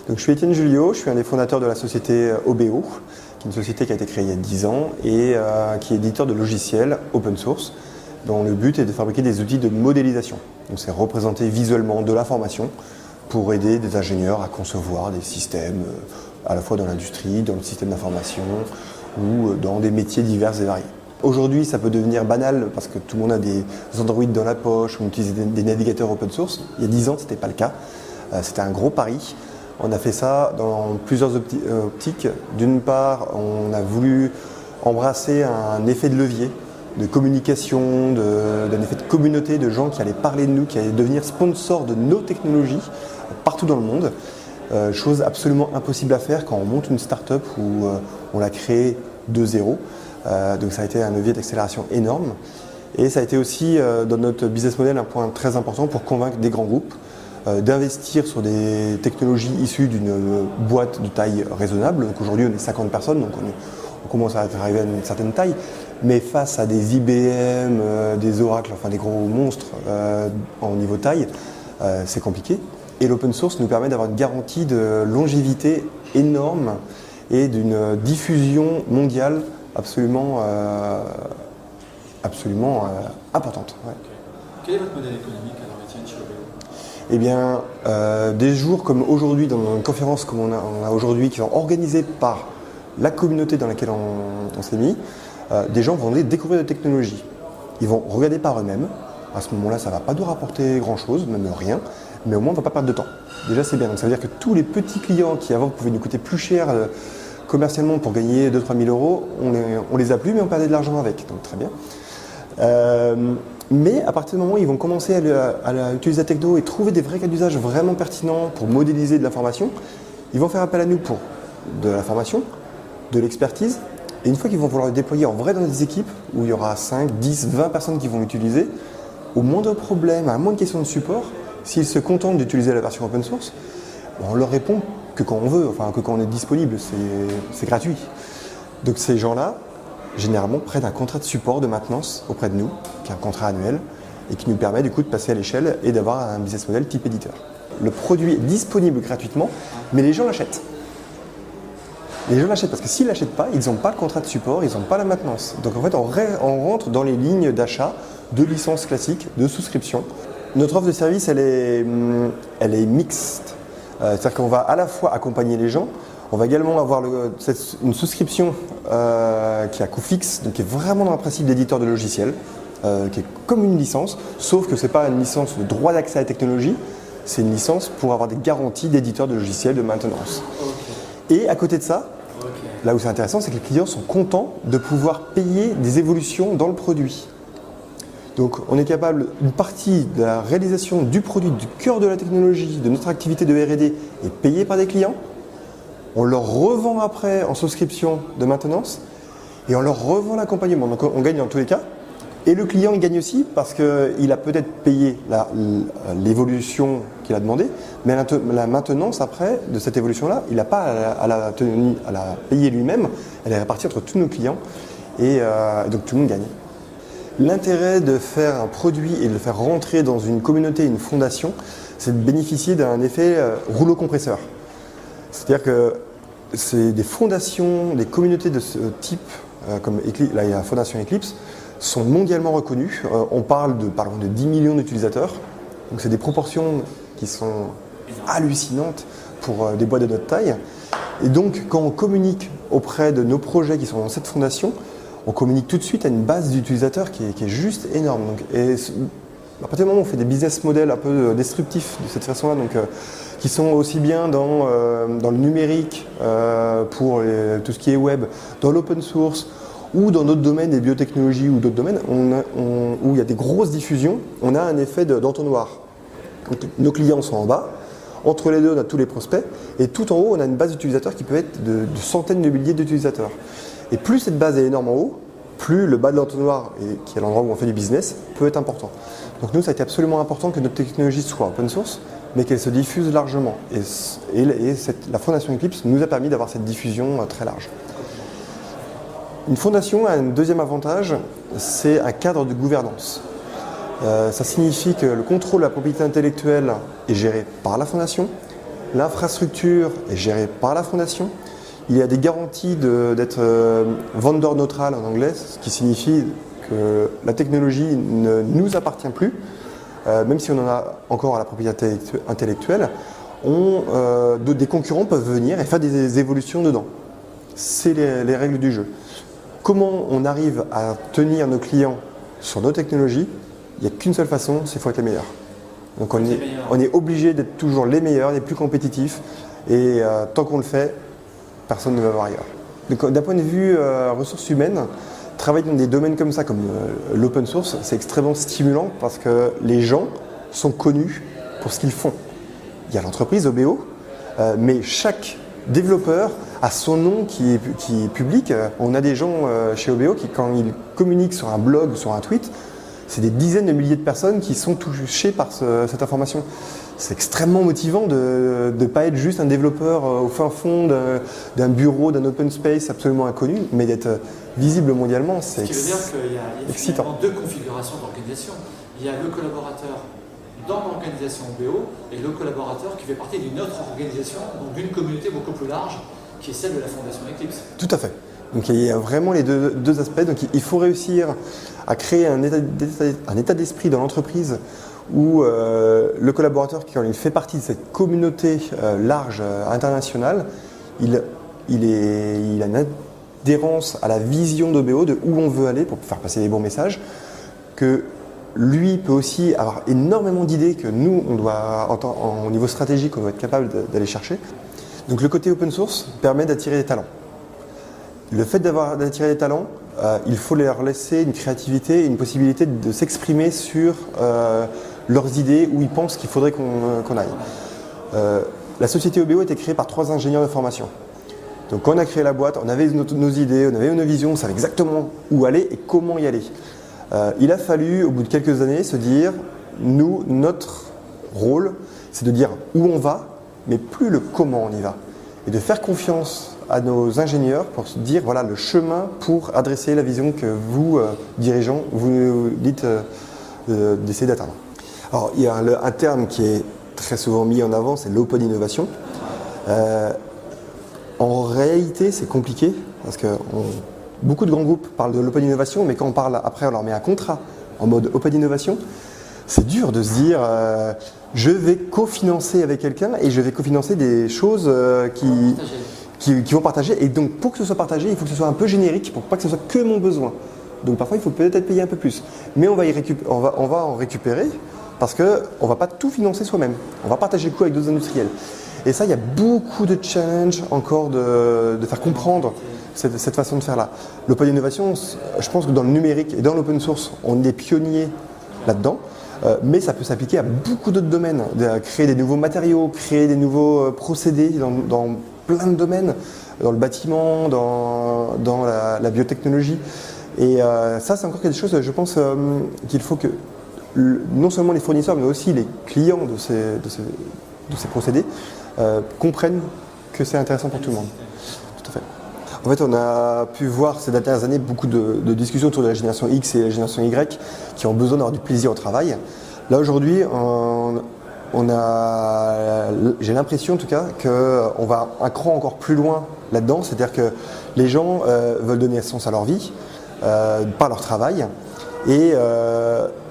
Donc, je suis Étienne Julliot, je suis un des fondateurs de la société OBO, qui est une société qui a été créée il y a 10 ans et qui est éditeur de logiciels open source, dont le but est de fabriquer des outils de modélisation. Donc, c'est représenter visuellement de l'information pour aider des ingénieurs à concevoir des systèmes à la fois dans l'industrie, dans le système d'information ou dans des métiers divers et variés. Aujourd'hui, ça peut devenir banal parce que tout le monde a des Android dans la poche ou utilise des navigateurs open source. Il y a 10 ans, ce n'était pas le cas. C'était un gros pari. On a fait ça dans plusieurs optiques. D'une part, on a voulu embrasser un effet de levier, de communication, d'un effet de communauté, de gens qui allaient parler de nous, qui allaient devenir sponsors de nos technologies partout dans le monde. Chose absolument impossible à faire quand on monte une start-up où on l'a créée de zéro. Donc ça a été un levier d'accélération énorme. Et ça a été aussi dans notre business model un point très important pour convaincre des grands groupes d'investir sur des technologies issues d'une boîte de taille raisonnable. Donc aujourd'hui on est 50 personnes, donc on commence à arriver à une certaine taille. Mais face à des IBM, des Oracle, enfin des gros monstres en niveau taille, c'est compliqué. Et l'open source nous permet d'avoir une garantie de longévité énorme et d'une diffusion mondiale absolument importante. Ouais. Quel est votre modèle économique alors, Étienne, chez OBO ? Eh bien, des jours comme aujourd'hui, dans une conférence comme on a aujourd'hui, qui sont organisées par la communauté dans laquelle on s'est mis, des gens vont découvrir des technologies. Ils vont regarder par eux-mêmes. À ce moment-là, ça ne va pas nous rapporter grand-chose, même rien, mais au moins on ne va pas perdre de temps. Déjà, c'est bien. Donc, ça veut dire que tous les petits clients qui avant pouvaient nous coûter plus cher commercialement pour gagner 2-3 000 euros, on les a plus, mais on perdait de l'argent avec. Donc, très bien. Mais à partir du moment où ils vont commencer à utiliser la techno et trouver des vrais cas d'usage vraiment pertinents pour modéliser de l'information, ils vont faire appel à nous pour de la formation, de l'expertise. Et une fois qu'ils vont vouloir le déployer en vrai dans des équipes où il y aura 5, 10, 20 personnes qui vont l'utiliser, au moindre problème, à la moindre question de support, s'ils se contentent d'utiliser la version open source, on leur répond que quand on veut, enfin que quand on est disponible, c'est gratuit. Donc ces gens-là, généralement, prennent un contrat de support de maintenance auprès de nous, qui est un contrat annuel, et qui nous permet du coup de passer à l'échelle et d'avoir un business model type éditeur. Le produit est disponible gratuitement, mais les gens l'achètent. Les gens l'achètent parce que s'ils ne l'achètent pas, ils n'ont pas le contrat de support, ils n'ont pas la maintenance. Donc en fait, on rentre dans les lignes d'achat de licences classiques, de souscription. Notre offre de service, elle est mixte. C'est-à-dire qu'on va à la fois accompagner les gens, on va également avoir une souscription qui a coût fixe, donc qui est vraiment dans le principe d'éditeur de logiciels, qui est comme une licence, sauf que ce n'est pas une licence de droit d'accès à la technologie, c'est une licence pour avoir des garanties d'éditeur de logiciels de maintenance. Okay. Et à côté de ça, là où c'est intéressant, c'est que les clients sont contents de pouvoir payer des évolutions dans le produit. Donc on est capable, une partie de la réalisation du produit, du cœur de la technologie, de notre activité de R&D est payée par des clients. On leur revend après en souscription de maintenance et on leur revend l'accompagnement. Donc on gagne dans tous les cas. Et le client il gagne aussi parce qu'il a peut-être payé l'évolution qu'il a demandée, mais la maintenance après de cette évolution-là, il n'a pas à la payer lui-même, elle est répartie entre tous nos clients et donc tout le monde gagne. L'intérêt de faire un produit et de le faire rentrer dans une communauté, une fondation, c'est de bénéficier d'un effet rouleau compresseur. C'est-à-dire que c'est des fondations, des communautés de ce type, comme la fondation Eclipse, sont mondialement reconnues. On parle de 10 millions d'utilisateurs, donc c'est des proportions qui sont hallucinantes pour des boîtes de notre taille. Et donc quand on communique auprès de nos projets qui sont dans cette fondation, on communique tout de suite à une base d'utilisateurs qui est juste énorme. Donc, et à partir du moment où on fait des business models un peu destructifs de cette façon-là, donc, qui sont aussi bien dans le numérique, pour tout ce qui est web, dans l'open source, ou dans d'autres domaines, des biotechnologies ou d'autres domaines, où il y a des grosses diffusions, on a un effet d'entonnoir. Donc, nos clients sont en bas, entre les deux on a tous les prospects, et tout en haut on a une base d'utilisateurs qui peut être de centaines de milliers d'utilisateurs. Et plus cette base est énorme en haut, plus le bas de l'entonnoir, qui est l'endroit où on fait du business, peut être important. Donc nous, ça a été absolument important que notre technologie soit open source, mais qu'elle se diffuse largement. Et la fondation Eclipse nous a permis d'avoir cette diffusion très large. Une fondation a un deuxième avantage, c'est un cadre de gouvernance. Ça signifie que le contrôle de la propriété intellectuelle est géré par la fondation, L'infrastructure est gérée par la fondation. Il y a des garanties d'être vendor neutral en anglais, ce qui signifie que la technologie ne nous appartient plus, même si on en a encore à la propriété intellectuelle. Des concurrents peuvent venir et faire des évolutions dedans. C'est les règles du jeu. Comment on arrive à tenir nos clients sur nos technologies? Il n'y a qu'une seule façon, c'est qu'il faut être les meilleurs. Donc on est obligé d'être toujours les meilleurs, les plus compétitifs, et tant qu'on le fait, personne ne va voir ailleurs. Donc d'un point de vue ressources humaines, travailler dans des domaines comme ça, comme l'open source, c'est extrêmement stimulant parce que les gens sont connus pour ce qu'ils font. Il y a l'entreprise OBO, mais chaque développeur a son nom qui est public. On a des gens chez OBO qui, quand ils communiquent sur un blog ou sur un tweet, c'est des dizaines de milliers de personnes qui sont touchées par cette information. C'est extrêmement motivant de ne pas être juste un développeur au fin fond d'un bureau, d'un open space absolument inconnu, mais d'être visible mondialement. Ce qui veut dire qu'il y a finalement deux configurations d'organisation. Il y a le collaborateur dans l'organisation OBO et le collaborateur qui fait partie d'une autre organisation, donc d'une communauté beaucoup plus large, qui est celle de la Fondation Eclipse. Tout à fait. Donc il y a vraiment les deux aspects. Donc il faut réussir à créer un état d'esprit dans l'entreprise où le collaborateur, quand il fait partie de cette communauté large, internationale, il a une adhérence à la vision d'OBO, de où on veut aller pour faire passer les bons messages, que lui peut aussi avoir énormément d'idées que nous, on doit, au niveau stratégique, on doit être capable d'aller chercher. Donc le côté open source permet d'attirer des talents. Le fait d'attirer des talents, il faut leur laisser une créativité et une possibilité de s'exprimer sur leurs idées, où ils pensent qu'il faudrait qu'on aille. La société OBO a été créée par 3 ingénieurs de formation. Donc quand on a créé la boîte, on avait nos idées, on avait nos visions, on savait exactement où aller et comment y aller. Il a fallu, au bout de quelques années, se dire, nous, notre rôle, c'est de dire où on va, mais plus le comment on y va. Et de faire confiance à nos ingénieurs pour se dire, voilà, le chemin pour adresser la vision que vous, dirigeants, vous dites d'essayer d'atteindre. Alors, il y a un terme qui est très souvent mis en avant, c'est l'open innovation. En réalité, c'est compliqué, parce que beaucoup de grands groupes parlent de l'open innovation, mais quand on parle après, on leur met un contrat en mode open innovation. C'est dur de se dire je vais cofinancer avec quelqu'un et je vais cofinancer des choses qui vont partager. Et donc pour que ce soit partagé, il faut que ce soit un peu générique pour pas que ce soit que mon besoin. Donc parfois il faut peut-être payer un peu plus. Mais on va en récupérer parce qu'on ne va pas tout financer soi-même. On va partager le coût avec d'autres industriels. Et ça, il y a beaucoup de challenges encore de faire comprendre cette façon de faire là. L'open innovation, je pense que dans le numérique et dans l'open source, on est pionniers là-dedans. Mais ça peut s'appliquer à beaucoup d'autres domaines, créer des nouveaux matériaux, créer des nouveaux procédés dans plein de domaines, dans le bâtiment, dans la biotechnologie. Et ça, c'est encore quelque chose, je pense, qu'il faut que non seulement les fournisseurs, mais aussi les clients de ces procédés comprennent que c'est intéressant pour tout le monde. Tout à fait. En fait, on a pu voir ces dernières années beaucoup de discussions autour de la génération X et la génération Y qui ont besoin d'avoir du plaisir au travail. Là, aujourd'hui, j'ai l'impression en tout cas qu'on va un cran encore plus loin là-dedans. C'est-à-dire que les gens veulent donner sens à leur vie par leur travail et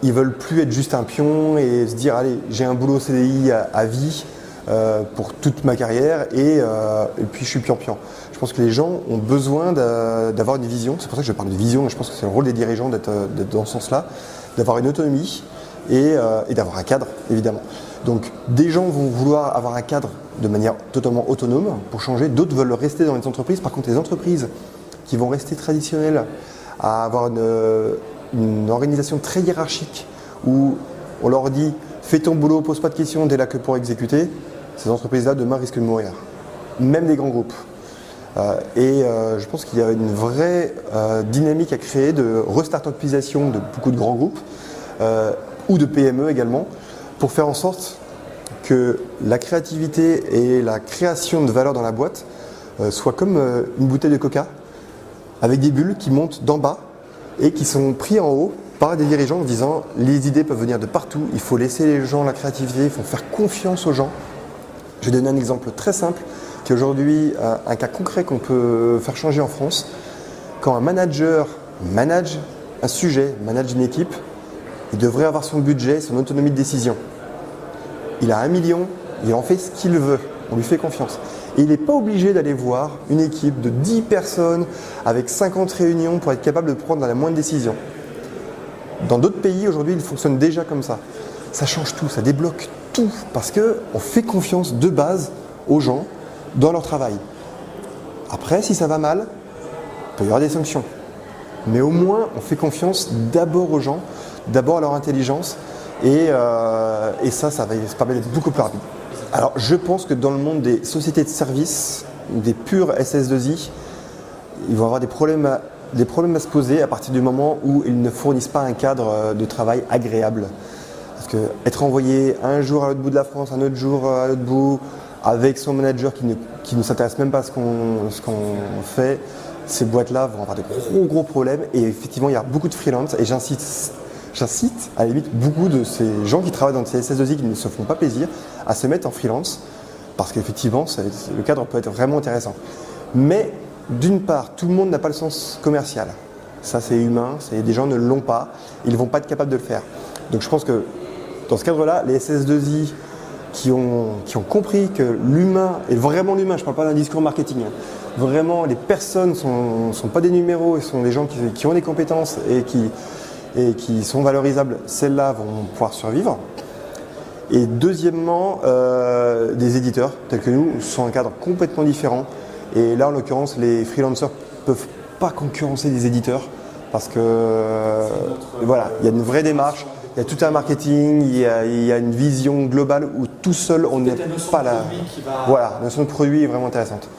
ils veulent plus être juste un pion et se dire allez, j'ai un boulot CDI à vie pour toute ma carrière et puis je suis pian-pian. Je pense que les gens ont besoin d'avoir une vision, c'est pour ça que je parle de vision, et je pense que c'est le rôle des dirigeants d'être dans ce sens-là, d'avoir une autonomie et d'avoir un cadre, évidemment. Donc des gens vont vouloir avoir un cadre de manière totalement autonome pour changer, d'autres veulent rester dans les entreprises. Par contre, les entreprises qui vont rester traditionnelles à avoir une organisation très hiérarchique où on leur dit « fais ton boulot, pose pas de questions, t'es là que pour exécuter », ces entreprises-là demain risquent de mourir, même des grands groupes. Je pense qu'il y a une vraie dynamique à créer de restart-upisation de beaucoup de grands groupes ou de PME également pour faire en sorte que la créativité et la création de valeur dans la boîte soient comme une bouteille de coca avec des bulles qui montent d'en bas et qui sont pris en haut par des dirigeants en disant les idées peuvent venir de partout, il faut laisser les gens la créativité, il faut faire confiance aux gens. Je vais donner un exemple très simple qui est aujourd'hui un cas concret qu'on peut faire changer en France. Quand un manager manage un sujet, manage une équipe, il devrait avoir son budget, son autonomie de décision. Il a 1 million, il en fait ce qu'il veut, on lui fait confiance. Et il n'est pas obligé d'aller voir une équipe de 10 personnes avec 50 réunions pour être capable de prendre la moindre décision. Dans d'autres pays, aujourd'hui, il fonctionne déjà comme ça. Ça change tout, ça débloque tout, parce qu'on fait confiance de base aux gens dans leur travail. Après, si ça va mal, il peut y avoir des sanctions. Mais au moins, on fait confiance d'abord aux gens, d'abord à leur intelligence, et ça va permettre d'être beaucoup plus rapide. Alors, je pense que dans le monde des sociétés de services, des purs SS2I, ils vont avoir des problèmes à se poser à partir du moment où ils ne fournissent pas un cadre de travail agréable. Parce que être envoyé un jour à l'autre bout de la France, un autre jour à l'autre bout, avec son manager qui ne s'intéresse même pas à ce qu'on fait, ces boîtes-là vont avoir de gros problèmes. Et effectivement, il y a beaucoup de freelance, et j'incite à la limite beaucoup de ces gens qui travaillent dans ces SS2I qui ne se font pas plaisir à se mettre en freelance, parce qu'effectivement, le cadre peut être vraiment intéressant. Mais d'une part, tout le monde n'a pas le sens commercial. Ça, c'est humain, des gens ne l'ont pas, ils ne vont pas être capables de le faire. Donc je pense que dans ce cadre-là, les SS2I qui ont compris que l'humain est vraiment l'humain, je ne parle pas d'un discours marketing, hein. Vraiment, les personnes ne sont pas des numéros, ils sont des gens qui ont des compétences et qui sont valorisables, celles-là vont pouvoir survivre. Et deuxièmement, des éditeurs tels que nous sont un cadre complètement différent. Et là, en l'occurrence, les freelancers ne peuvent pas concurrencer des éditeurs parce que voilà, il y a une vraie démarche, il y a tout un marketing, il y a une vision globale où tout seul, on n'est pas là. Voilà, la notion de produit est vraiment intéressante.